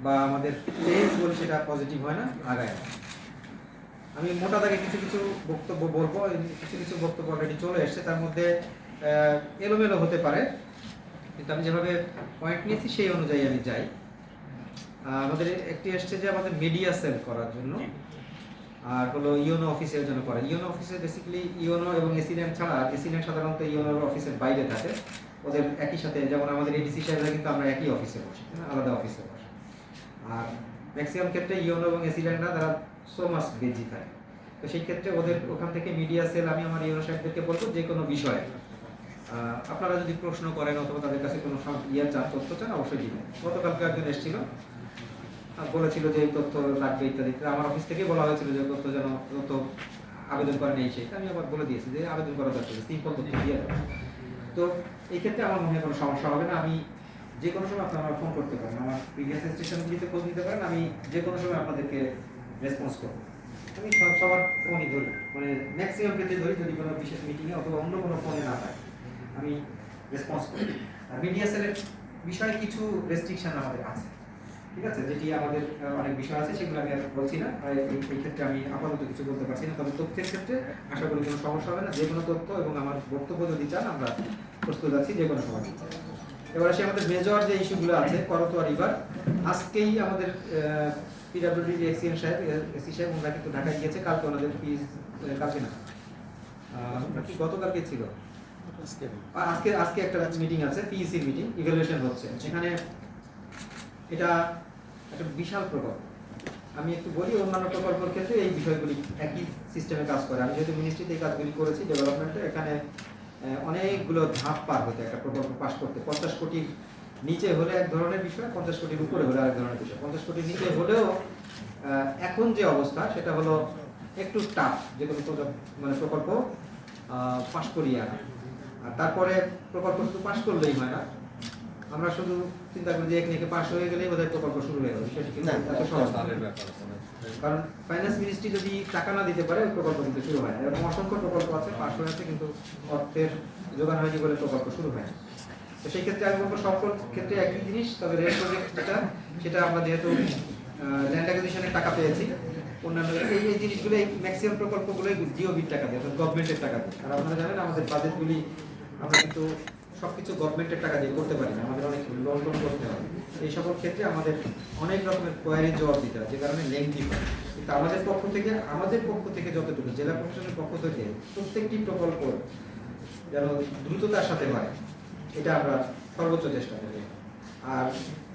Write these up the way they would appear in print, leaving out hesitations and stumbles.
বা আমাদের ফেজ বলি সেটা পজিটিভ হয় না, আগায় না। আমি মোটা দাগে কিছু কিছু বক্তব্য বলবো, কিছু কিছু বক্তব্য অলরেডি চলে এসছে, তার মধ্যে এলোমেলো হতে পারে, কিন্তু আমি যেভাবে পয়েন্ট নিয়েছি সেই অনুযায়ী আমি যাই। আমাদের একটি এসছে যে আমাদের মিডিয়া সেল করার জন্য, আর হলো ইওনো অফিসের জন্য করা। ইওনো অফিসে বেসিক্যালি ইওনো এবং এসিডেন্ট ছাড়া, এসিডেন্ট সাধারণত ইওনোর অফিসের বাইরে থাকে, ওদের একই সাথে, যেমন আমাদের এডিসি সাহেবরা কিন্তু আমরা একই অফিসে বসি, আলাদা অফিসে বসি। আর ম্যাক্সিমাম ক্ষেত্রে ইওনো এবং এসিডেন্টরা তারা সো মাস বেজি থাকে, তো সেই ক্ষেত্রে ওদের ওখান থেকে মিডিয়া সেল আমি আমার ইওনো সাহেবদেরকে বলবো যে কোনো বিষয়ে আপনারা যদি প্রশ্ন করেন অথবা তাদের কাছে কোনো চান, তথ্য চান, অবশ্যই দিবেন। গতকালকে একজন এসেছিল, বলেছিল যে এই তথ্য লাগবে ইত্যাদি, আমার অফিস থেকে বলা হয়েছিল যে তথ্য যেন তথ্য আবেদন করেন এই সেই, আমি আবার বলে দিয়েছি যে আবেদন করা দরকার, সিম্পল তথ্য দিয়ে দেবো। তো এই ক্ষেত্রে আমার মনে হয় কোনো সমস্যা হবে না। আমি যে কোনো সময় আপনারা আমার ফোন করতে পারেন, আমার প্রিভিয়াস স্টেশনগুলিতে খোঁজ নিতে পারেন, আমি যে কোনো সময় আপনাদেরকে রেসপন্স করবো। আমি সবার ফোনই ধরি, মানে ম্যাক্সিমাম ক্ষেত্রে ধরি, যদি কোনো বিশেষ মিটিংয়ে অথবা অন্য কোনো ফোনে না থাকে আমি রেসপন্স করি। আর মিডিয়া সেলের বিষয়ে কিছু রেস্ট্রিকশন আমাদের আছে, ঠিক আছে, যেটি আমাদের অনেক বিষয় আছে, সেগুলো আমি আর বলছি না। এই ক্ষেত্রে আমি আপাতত কিছু বলতে পারছি না, তবে তথ্যের ক্ষেত্রে আশা করি কোনো সমস্যা হবে না। যে কোনো তথ্য এবং আমার বক্তব্য যদি চান, আমরা প্রস্তুত আছি যে কোনো সময়। এবার আসে আমাদের মেজর যে ইস্যুগুলো আছে, করতোয়া রিভার। আজকেই আমাদের পিডব্লিউডি যে এক্সিএন সাহেব, এসি সাহেব, ওনারা কিন্তু ঢাকায় গিয়েছে। কালকে ওনাদের কালকে না, কি গতকালকে ছিল, আজকে একটা মিটিং আছে, পিইসির মিটিং, ইভ্যালুয়েশন হচ্ছে এখানে। এটা একটা বিশাল প্রকল্প। আমি একটু বলি, অন্যান্য প্রকল্পের ক্ষেত্রে এই বিষয়গুলি একই সিস্টেমে কাজ করে। আমি যেহেতু মিনিস্ট্রিতে এই কাজগুলি করেছি ডেভেলপমেন্টে, এখানে অনেকগুলো ধাপ পার হতে একটা প্রকল্প পাস করতে। 50 কোটির নিচে হলে এক ধরনের বিষয়, 50 কোটির উপরে হলে আরেক ধরনের বিষয়। 50 কোটির নিচে হলেও এখন যে অবস্থা সেটা হলো একটু টাফ, যে কোনো মানে প্রকল্প পাস করিয়ে আনা। আর তারপরে প্রকল্প শুধু পাস করলেই হয় না, আমরা শুধু চিন্তা করি যে একদিকে পাস হয়ে গেলেই বোধহয় প্রকল্প শুরু হয়ে গেল, বিষয়টি কিন্তু এত সহজ না। কারণ ফাইন্যান্স মিনিস্ট্রি যদি টাকা না দিতে পারে, ওই প্রকল্প কিন্তু শুরু হয় না। এরকম অসংখ্য প্রকল্প আছে, পাস হয়েছে কিন্তু অর্থের যোগান হয়নি বলে প্রকল্প শুরু হয় না। তো সেই ক্ষেত্রে আমি বলবো সকল ক্ষেত্রে একই জিনিস, তবে রেল প্রজেক্ট যেটা, সেটা আমরা যেহেতু ল্যান্ড অ্যাকুইজিশনের টাকা পেয়েছি, অন্যান্য এই জিনিসগুলো, এই ম্যাক্সিমাম প্রকল্পগুলোই জিওবির টাকা দিয়ে, অর্থাৎ গভর্নমেন্টের টাকা দিয়ে। আর আপনারা জানেন আমাদের বাজেটগুলি আমরা কিন্তু সবকিছু গভর্নমেন্টের টাকা দিয়ে করতে পারি না, আমাদের অনেক লোন টোন করতে হবে। এই সকল ক্ষেত্রে আমাদের অনেক রকমের কোয়ারির জবাব দিতে হয়, যে কারণে লেংথি হয়। কিন্তু আমাদের পক্ষ থেকে যতটুকু, জেলা প্রশাসনের পক্ষ থেকে প্রত্যেকটি প্রকল্প যেন দ্রুততার সাথে হয়, এটা আমরা সর্বোচ্চ চেষ্টা করি। আর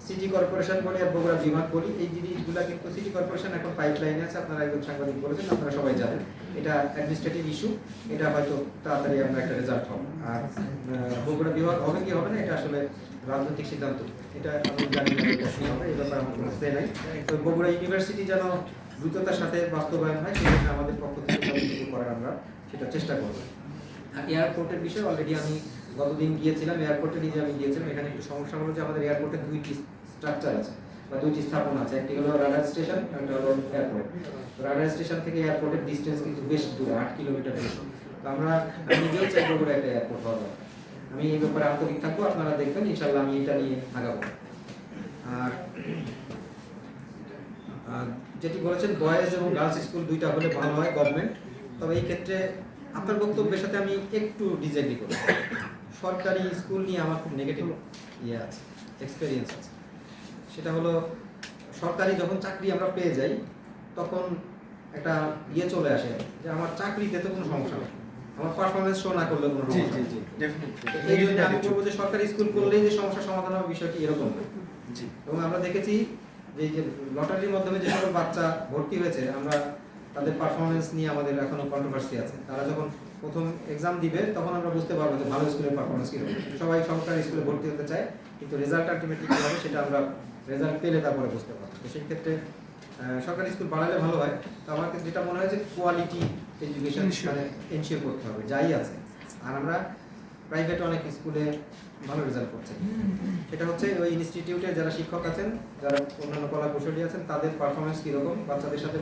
সিটি কর্পোরেশন বলি আর বগুড়া বিভাগ বলি, এই জিনিসগুলো কিন্তু সিটি কর্পোরেশন এখন পাইপলাইনে আছে, আপনারা একজন সাংবাদিক বলেছেন, আপনারা সবাই জানেন এটা অ্যাডমিনিস্ট্রেটিভ ইস্যু, এটা হয়তো তাড়াতাড়ি আমরা একটা রেজাল্ট হবে। আর বগুড়া বিভাগ হবে কি হবে না, এটা আসলে রাজনৈতিক সিদ্ধান্ত, এটা আমি জানি না হবে, এই ব্যাপারে আমার কোনো সে নাই। তো বগুড়া ইউনিভার্সিটি যেন দ্রুততার সাথে বাস্তবায়ন হয়, সেজন্য আমাদের পক্ষ থেকে যতটুকু করার আমরা সেটা চেষ্টা করব। আর এয়ারপোর্টের বিষয়ে অলরেডি আমি গতদিন গিয়েছিলাম, এয়ারপোর্টে নিজে আমি গিয়েছিলাম। এখানে একটু সমস্যা হলো যে আমাদের এয়ারপোর্টে দুইটি স্ট্রাকচার আছে বা দুইটি স্থাপনা আছে, একটি হলো রাডার স্টেশন, একটা হলো এয়ারপোর্ট। রাডার স্টেশন থেকে এয়ারপোর্টের ডিস্টেন্স কিন্তু বেশ দূর, 8 কিলোমিটার বেশি। তো আমি নিজেও চাইবো করে একটা এয়ারপোর্ট হওয়া দরকার। আমি এই ব্যাপারে আন্তরিক থাকবো, আপনারা দেখবেন ইনশাল্লাহ আমি এটা নিয়ে আগাবো। আর যেটি বলেছেন বয়েজ এবং গার্লস স্কুল দুইটা হলে ভালো হয় গভর্নমেন্ট, তবে এই ক্ষেত্রে আপনার বক্তব্যের সাথে আমি একটু ডিসএগ্রি করি। সরকারি স্কুল নিয়ে আমার খুব নেগেটিভ আছে, এক্সপেরিয়েন্স আছে। সেটা হলো সরকারি যখন চাকরি আমরা পেয়ে যাই, তখন একটা চলে আসে যে আমার চাকরিতে তো কোনো সমস্যা নেই, আমার পারফরমেন্স শো না করলে কোনো সমস্যা নেই। এই জন্য আমি বলবো যে সরকারি স্কুল করলেই যে সমস্যার সমাধান হবে, বিষয়টি এরকম না। এবং আমরা দেখেছি যে লটারির মাধ্যমে যে সকল বাচ্চা ভর্তি হয়েছে, আমরা তাদের পারফরমেন্স নিয়ে আমাদের এখনো কন্ট্রোভার্সি আছে। তারা যখন প্রথম এক্সাম দিবে, তখন আমরা বুঝতে পারবো যে ভালো স্কুলের পারফরমেন্স কীরকম। সবাই সরকারি স্কুলে ভর্তি হতে চায়, কিন্তু রেজাল্ট আলটিমেটলি কী হবে সেটা আমরা রেজাল্ট পেলে তারপরে বুঝতে পারবো। তো সেই ক্ষেত্রে সরকারি স্কুল বাড়ালে ভালো হয়। তো আমার যেটা মনে হয় যে কোয়ালিটি এডুকেশন এনশিওর করতে হবে, যাই আছে। আর আমরা প্রাইভেট অনেক স্কুলে ভালো রেজাল্ট করছে, সেটা হচ্ছে ওই ইনস্টিটিউটের যারা শিক্ষক আছেন, যারা অন্যান্য কলা কৌশলী আছেন, তাদের পারফরমেন্স কীরকম, বাচ্চাদের সাথে